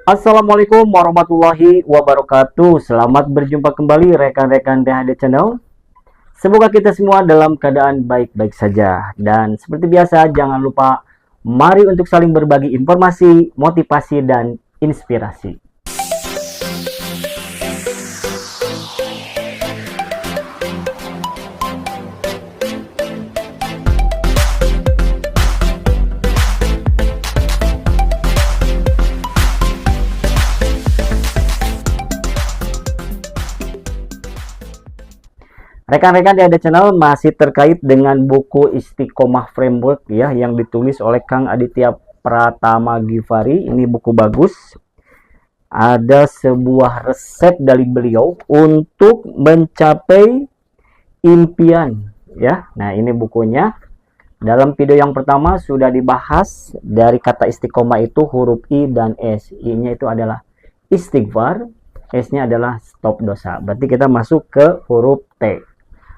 Assalamualaikum warahmatullahi wabarakatuh. Selamat berjumpa kembali rekan-rekan THD Channel. Semoga kita semua dalam keadaan baik-baik saja. Dan seperti biasa, jangan lupa mari untuk saling berbagi informasi, motivasi, dan inspirasi. Rekan-rekan di ada channel masih terkait dengan buku Istiqomah Framework ya yang ditulis oleh Kang Aditya Pratama Givari. Ini buku bagus. Ada sebuah resep dari beliau untuk mencapai impian ya. Nah, ini bukunya. Dalam video yang pertama sudah dibahas dari kata istiqomah itu huruf I dan S. I-nya itu adalah istighfar, S-nya adalah stop dosa. Berarti kita masuk ke huruf T.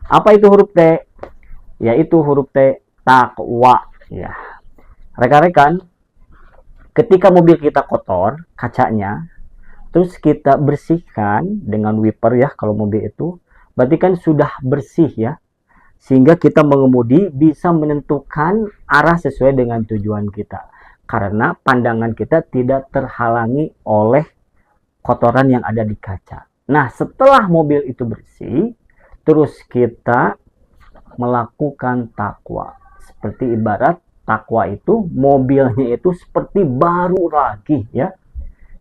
Apa itu huruf T? Yaitu huruf T takwa ya. Rekan-rekan, ketika mobil kita kotor kacanya, terus kita bersihkan dengan wiper ya kalau mobil itu, berarti kan sudah bersih ya. Sehingga kita mengemudi bisa menentukan arah sesuai dengan tujuan kita. Karena pandangan kita tidak terhalangi oleh kotoran yang ada di kaca. Nah, setelah mobil itu bersih, terus kita melakukan takwa. Seperti ibarat takwa itu mobilnya itu seperti baru lagi ya.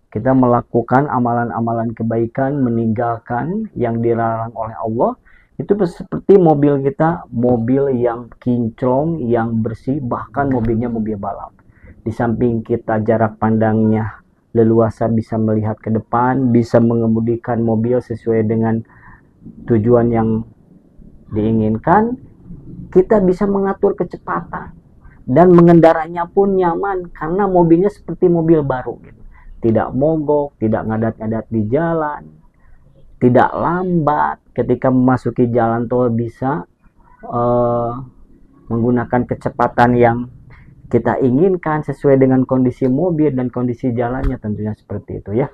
Kita melakukan amalan-amalan kebaikan, meninggalkan yang dilarang oleh Allah. Itu seperti mobil kita, mobil yang kinclong, yang bersih, bahkan mobilnya mobil balap. Di samping kita jarak pandangnya leluasa, bisa melihat ke depan, bisa mengemudikan mobil sesuai dengan tujuan yang diinginkan, kita bisa mengatur kecepatan dan mengendaranya pun nyaman karena mobilnya seperti mobil baru gitu. Tidak mogok, tidak ngadat-ngadat di jalan, tidak lambat. Ketika memasuki jalan tol bisa menggunakan kecepatan yang kita inginkan sesuai dengan kondisi mobil dan kondisi jalannya, tentunya seperti itu ya.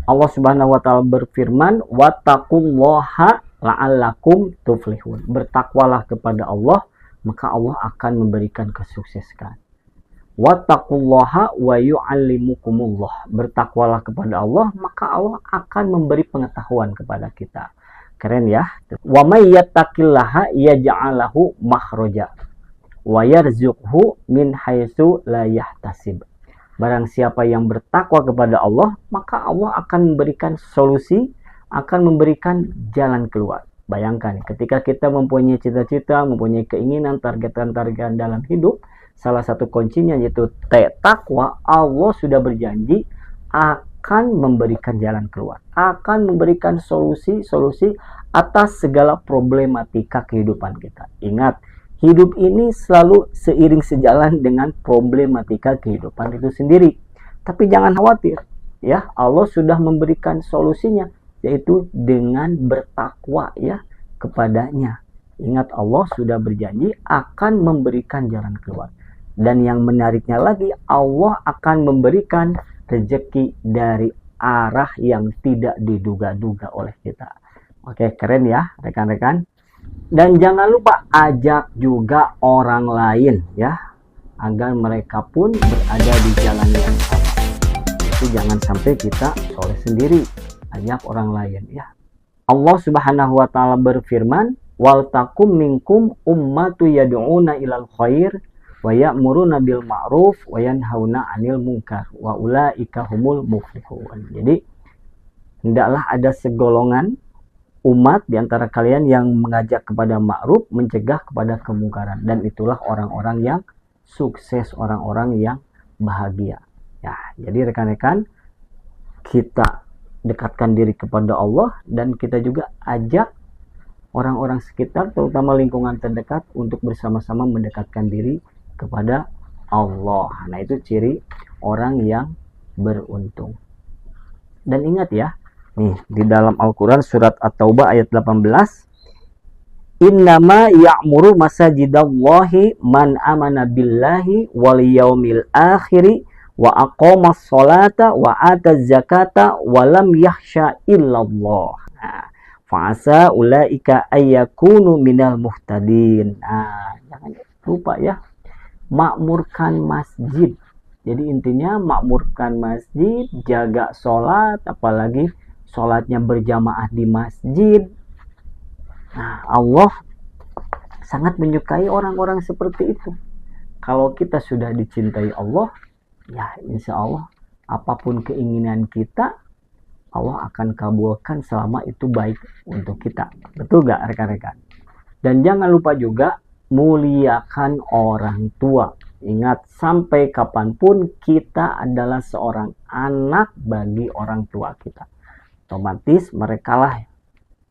Allah Subhanahu wa taala berfirman, wattaqullaha la'allakum tuflihun. Bertakwalah kepada Allah, maka Allah akan memberikan kesuksesan. Wattaqullaha wa yu'allimukumullah. Bertakwalah kepada Allah, maka Allah akan memberi pengetahuan kepada kita. Keren ya. Wa may yattaqillaha yaj'al lahu makhraja wa yarzuqhu min haitsu la yahtasib. Barang siapa yang bertakwa kepada Allah, maka Allah akan memberikan solusi, akan memberikan jalan keluar. Bayangkan, ketika kita mempunyai cita-cita, mempunyai keinginan, target-target dalam hidup, salah satu kuncinya yaitu takwa. Allah sudah berjanji akan memberikan jalan keluar, akan memberikan solusi atas segala problematika kehidupan kita. Ingat, hidup ini selalu seiring sejalan dengan problematika kehidupan itu sendiri. Tapi jangan khawatir, ya, Allah sudah memberikan solusinya, yaitu dengan bertakwa ya kepadanya. Ingat, Allah sudah berjanji akan memberikan jalan keluar. Dan yang menariknya lagi, Allah akan memberikan rezeki dari arah yang tidak diduga-duga oleh kita. Oke, keren ya rekan-rekan. Dan jangan lupa ajak juga orang lain ya, agar mereka pun berada di jalan yang sama. Jadi jangan sampai kita soleh sendiri, ajak orang lain ya. Allah Subhanahu wa taala berfirman, wal takum minkum ummatu yad'una ilal khair wa ya'muruna bil ma'ruf wa yanhauna 'anil munkar wa ulaika humul muflihun. Jadi hendaklah ada segolongan umat di antara kalian yang mengajak kepada ma'ruf, mencegah kepada kemungkaran, dan itulah orang-orang yang sukses, orang-orang yang bahagia. Ya, jadi rekan-rekan, kita dekatkan diri kepada Allah dan kita juga ajak orang-orang sekitar, terutama lingkungan terdekat, untuk bersama-sama mendekatkan diri kepada Allah. Nah, itu ciri orang yang beruntung. Dan ingat ya, nih di dalam Al-Quran surat At-Taubah ayat 18, innama ya'muru masajidallahi man amana billahi wal yaumil akhiri wa aqamas sholata wa ataz zakata wa lam yakhsha illallah. Nah, fa'asa ulaika ayyakunu minal muhtadin. Nah, jangan lupa ya, makmurkan masjid. Jadi intinya makmurkan masjid, jaga sholat, apalagi sholatnya berjamaah di masjid. Nah, Allah sangat menyukai orang-orang seperti itu. Kalau kita sudah dicintai Allah, ya insya Allah apapun keinginan kita, Allah akan kabulkan selama itu baik untuk kita. Betul gak rekan-rekan? Dan jangan lupa juga muliakan orang tua. Ingat, sampai kapanpun kita adalah seorang anak bagi orang tua kita. Otomatis merekalah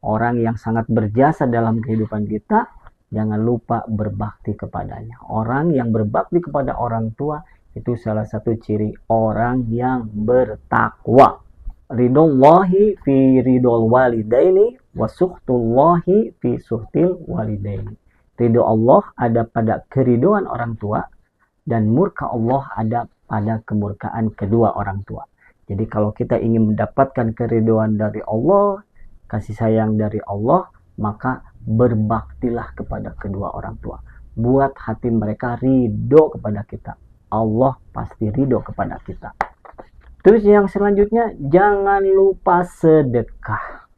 orang yang sangat berjasa dalam kehidupan kita. Jangan lupa berbakti kepadanya. Orang yang berbakti kepada orang tua itu salah satu ciri orang yang bertakwa. Ridhollahi fi ridhol walidaini wa sukhtullahi fi suhtil walidaini. Ridho Allah ada pada keridhoan orang tua, dan murka Allah ada pada kemurkaan kedua orang tua. Jadi kalau kita ingin mendapatkan keridhaan dari Allah, kasih sayang dari Allah, maka berbaktilah kepada kedua orang tua. Buat hati mereka ridho kepada kita. Allah pasti ridho kepada kita. Terus yang selanjutnya, jangan lupa sedekah.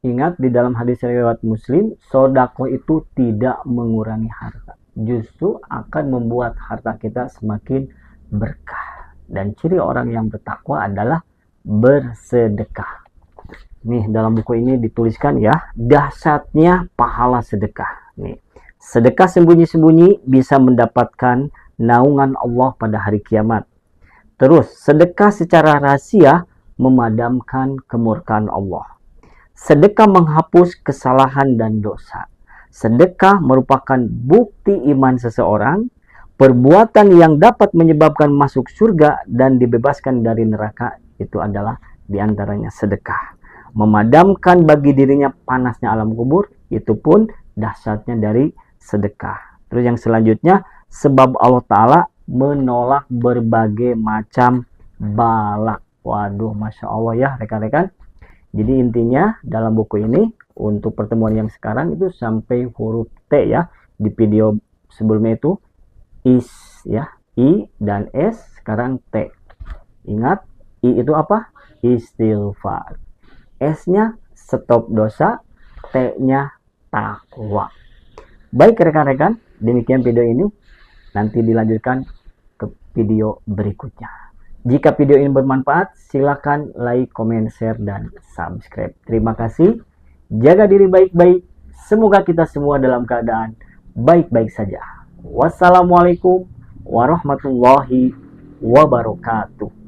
Ingat, di dalam hadis riwayat Muslim, sedekah itu tidak mengurangi harta. Justru akan membuat harta kita semakin berkah. Dan ciri orang yang bertakwa adalah bersedekah. Nih, dalam buku ini dituliskan ya, dahsyatnya pahala sedekah. Nih, sedekah sembunyi-sembunyi bisa mendapatkan naungan Allah pada hari kiamat. Terus, sedekah secara rahasia memadamkan kemurkaan Allah. Sedekah menghapus kesalahan dan dosa. Sedekah merupakan bukti iman seseorang, perbuatan yang dapat menyebabkan masuk surga dan dibebaskan dari neraka. Itu adalah diantaranya sedekah. Memadamkan bagi dirinya panasnya alam kubur, itu pun dahsyatnya dari sedekah. Terus yang selanjutnya, sebab Allah Ta'ala menolak berbagai macam balak. Waduh, Masya Allah ya rekan-rekan. Jadi intinya dalam buku ini, untuk pertemuan yang sekarang itu sampai huruf T ya. Di video sebelumnya itu is ya, I dan S, sekarang T. Ingat, I itu apa? Istighfar. S-nya stop dosa, T-nya takwa. Baik rekan-rekan, demikian video ini. Nanti dilanjutkan ke video berikutnya. Jika video ini bermanfaat, silakan like, comment, share, dan subscribe. Terima kasih. Jaga diri baik-baik. Semoga kita semua dalam keadaan baik-baik saja. Wassalamualaikum warahmatullahi wabarakatuh.